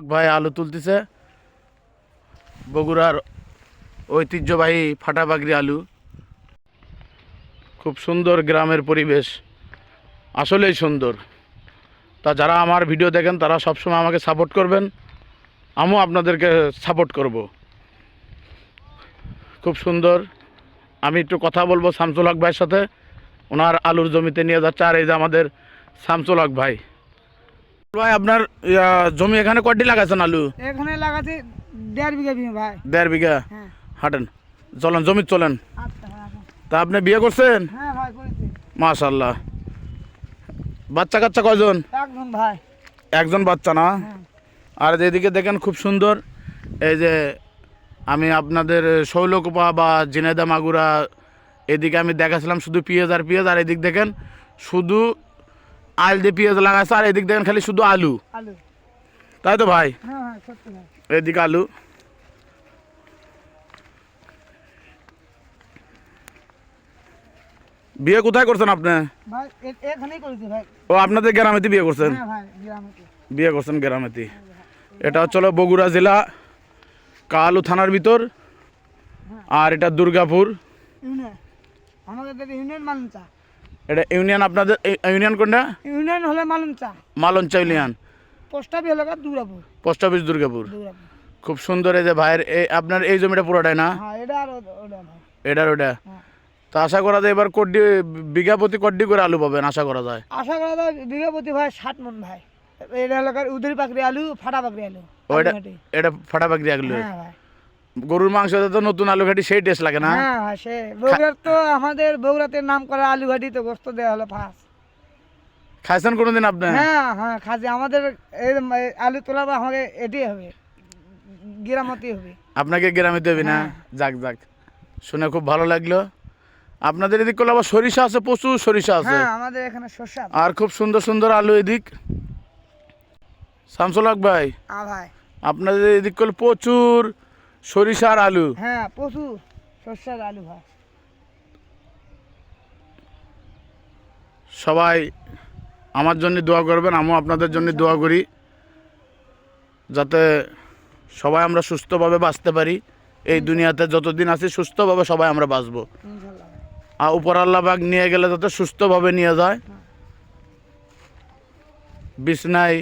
ভাই আলু তুলতেছে, বগুড়ার ঐতিহ্যবাহী ফাটাবাগরি আলু। খুব সুন্দর গ্রামের পরিবেশ, আসলেই সুন্দর। তা যারা আমার ভিডিও দেখেন তারা সবসময় আমাকে সাপোর্ট করবেন, আমিও আপনাদেরকে সাপোর্ট করব। খুব সুন্দর। আমি একটু কথা বলবো শামসুল হক ভাইয়ের সাথে, ওনার আলুর জমিতে নিয়ে যাচ্ছে। আর এই যে আমাদের শামসুল হক ভাই। ভাই আপনার জমি এখানে কয়টি লাগাইছেন আলু? এখানে লাগাতে 1.5 বিঘা জমি ভাই। 1.5 বিঘা? হ্যাঁ। হাঁটেন, চলেন জমি চলেন। আচ্ছা ভাই। তা আপনি বিয়ে করছেন? হ্যাঁ ভাই করেছি। মাশাআল্লাহ। বাচ্চা কাচ্চা কয়জন? একজন ভাই। একজন বাচ্চা না? হ্যাঁ। আর এদিকে দেখেন খুব সুন্দর। এই যে আমি আপনাদের শৈলকুপা বা ঝিনাইদহ মাগুরা এদিকে আমি দেখাছিলাম শুধু পেঁয়াজ আর পেঁয়াজ, আর এদিক দেখেন শুধু আল দিয়ে পেঁয়াজ লাগাচ্ছে, আর এদিক দেখেন খালি শুধু আলু। আলু। তাই তো ভাই? হ্যাঁ হ্যাঁ সত্যি ভাই। এদিকে আলু। বিয়ে কোথায় করছেন আপনি? ভাই এখানেই করেছি ভাই। ও আপনাদের গ্রামেতে বিয়ে করছেন? হ্যাঁ ভাই গ্রামে। বিয়ে করছেন গ্রামেতে। এটা হচ্ছিল বগুড়া জেলা কালু থানার ভিতর, আর এটা দুর্গাপুর ইউনিয়ন। আমাদের ইউনিয়ন মালঞ্চা। এটা ইউনিয়ন। আপনাদের ইউনিয়ন কোনটা? ইউনিয়ন হলে Malancha. Malancha union. Post office এলাকা দুর্গাপুর। Post office Durgapur. দুর্গাপুর। খুব সুন্দর। এই যে ভাইয়ের আপনার এই জমিটা পুরোটাই না? হ্যাঁ এটা আর ওটা ভাই। এটার ওটা। হ্যাঁ। তা আশা করা যায় এবার কোটি বিঘা প্রতি কোটি করে আলু পাবেন আশা করা যায়? আশা করা যায় বিঘা প্রতি ভাই 60 মণ ভাই। এটা এলাকার উদরি পাকড়ি আলু, ফাটা পাকড়ি আলু। ওইটা এটা ফাটাফাকরি আলু। হ্যাঁ ভাই। গরুর মাংস তো নতুন আলু ঘাটি সেই টেস্ট লাগে না? হ্যাঁ ভাই সে বগুড়ার তো আমাদের বগুড়াতে নাম করা আলু ঘাটি তো গোস্ত দেওয়া হলো ফার্স্ট। খাইছেন কোনোদিন আপনি? হ্যাঁ হ্যাঁ খাজি আমাদের এই আলু তোলা বা আমাকে এটি হবে গ্রামতি হবে। আপনাকে গ্রামে দেবে না? হ্যাঁ। যাক যাক, শুনে খুব ভালো লাগলো। আপনাদের এদিক করলে আবার সরিষা আছে, প্রচুর সরিষা আছে। হ্যাঁ আমাদের এখানে শস্য। আর খুব সুন্দর সুন্দর আলু এদিক। শামসুল হক ভাই, ভাই আপনাদের এদিক করলে প্রচুর সরিষা আর আলু। হ্যাঁ প্রচুর শস্যের আলু ভাই। সবাই আমার জন্য দোয়া করবেন, আমিও আপনাদের জন্য দোয়া করি, যাতে সবাই আমরা সুস্থভাবে বাঁচতে পারি। এই দুনিয়াতে যতদিন আছি সুস্থভাবে সবাই আমরা বাঁচবো। ইনশাআল্লাহ। আর উপর আল্লাহ পাক নিয়ে গেলে যাতে সুস্থভাবে নিয়ে যায়, বিছনায়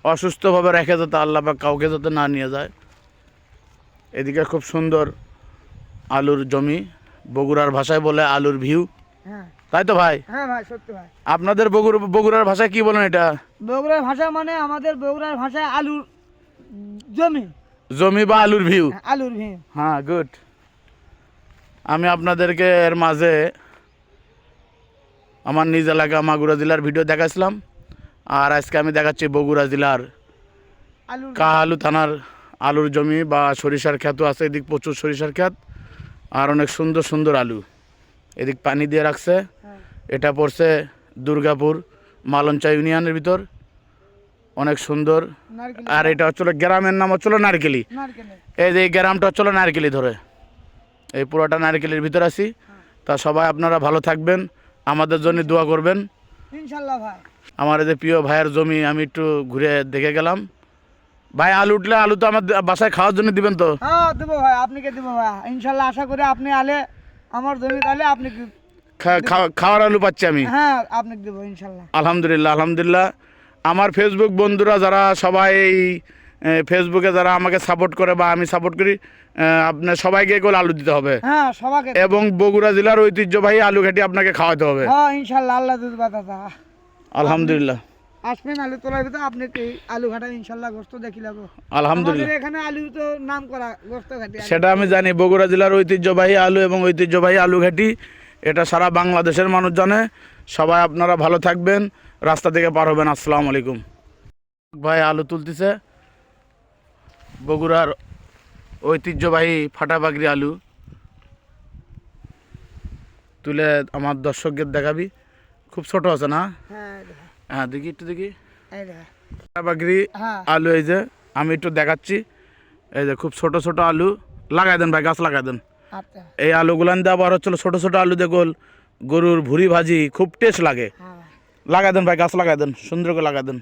অসুস্থভাবে রেখে যাতে আল্লাহ পাক কাউকে যাতে না নিয়ে যায়। এদিকে খুব সুন্দর আলুর জমি, বগুড়ার ভাষায় বলে আলুর ভিউ। হ্যাঁ তাই তো ভাই? হ্যাঁ ভাই সত্যি ভাই। আপনাদের বগুড়ার ভাষায় কি বলেন এটা? বগুড়ার ভাষা মানে আমাদের বগুড়ার ভাষায় আলুর জমি। জমি বা আলুর ভিউ। আলুর ভিউ। হ্যাঁ গুড। আমি আপনাদেরকে এর মাঝে আমার নিজ এলাকা মাগুরা জেলার ভিডিও দেখাচ্ছিলাম, আর আজকে আমি দেখাচ্ছি বগুড়া জেলার আলুর কাহালু থানার আলুর জমি বা সরিষার ক্ষেতও আছে। এদিক প্রচুর সরিষার ক্ষেত আর অনেক সুন্দর সুন্দর আলু। এদিক পানি দিয়ে রাখছে। হ্যাঁ। এটা পড়ছে দুর্গাপুর মালঞ্চা ইউনিয়নের ভিতর, অনেক সুন্দর। নারকেল। আর এটা হচ্ছিল গ্রামের নাম হচ্ছিল নারকেলি। নারকেলের। এই যে এই গ্রামটা হচ্ছিল নারকেলি ধরে, এই পুরোটা নারকেলের ভিতর আছি। তা সবাই আপনারা ভালো থাকবেন, আমাদের জন্য দোয়া করবেন। ইনশাআল্লাহ ভাই। আমার এই যে প্রিয় ভাইয়ের জমি আমি একটু ঘুরে দেখে গেলাম। ভাই আলু উঠলে আলু তো আমার বাসায় খাওয়ার জন্য দিবেন তো? হ্যাঁ দেবো ভাই, আপনাকে দেবো ভাই ইনশাআল্লাহ। আশা করি আপনি আলে আমার জমি তাহলে আপনি খাওয়ার আলু পাচ্ছি আমি। হ্যাঁ আপনাকে দেবো ইনশাআল্লাহ। আলহামদুলিল্লাহ আলহামদুলিল্লাহ। আমার ফেসবুক বন্ধুরা যারা সবাই এই ফেসবুকে যারা আমাকে সাপোর্ট করে বা আমি সাপোর্ট করি, আপনার সবাইকে এগুলো আলু দিতে হবে। হ্যাঁ সবাইকে। এবং বগুড়া জেলার ঐতিহ্যবাহী আলু ঘাটি আপনাকে খাওয়াতে হবে। হ্যাঁ ইনশাআল্লাহ আল্লাহ দুধ বাতাসা। আলহামদুলিল্লাহ। আসবেন আলু তোলার ভিতরে আপনি আলু ঘাটা ইনশাআল্লাহ গোস্ত দেখি লাগবো। আলহামদুলিল্লাহ। আমাদের এখানে আলু তো নাম করা গোস্ত ঘাটি। সেটা আমি জানি, বগুড়া জেলার ঐতিহ্যবাহী আলু এবং ঐতিহ্যবাহী আলু ঘাটি এটা সারা বাংলাদেশের মানুষ জানে। সবাই আপনারা ভালো থাকবেন, রাস্তা থেকে পার হবেন। আসসালামু আলাইকুম। ভাই আলু তুলতেছে, বগুড়ার ঐতিহ্যবাহী ফাটাবাগরি আলু তুলে আমার দর্শকদের দেখাবি। খুব ছোট আছে না? হ্যাঁ হ্যাঁ দেখি একটু দেখি। এই দেখো। ফাটাবাগরি হ্যাঁ। আলু এই যে আমি একটু দেখাচ্ছি। এই যে খুব ছোট ছোট আলু লাগাই দেন ভাই, গাছ লাগাই দেন। আচ্ছা। এই আলুগুলান দিয়ে আবার হচ্ছিল ছোট ছোট আলু দিয়ে গোল গরুর ভুড়ি ভাজি খুব টেস্ট লাগে। হ্যাঁ। লাগাই দেন ভাই, গাছ লাগাই দেন, সুন্দর করে লাগাই দেন।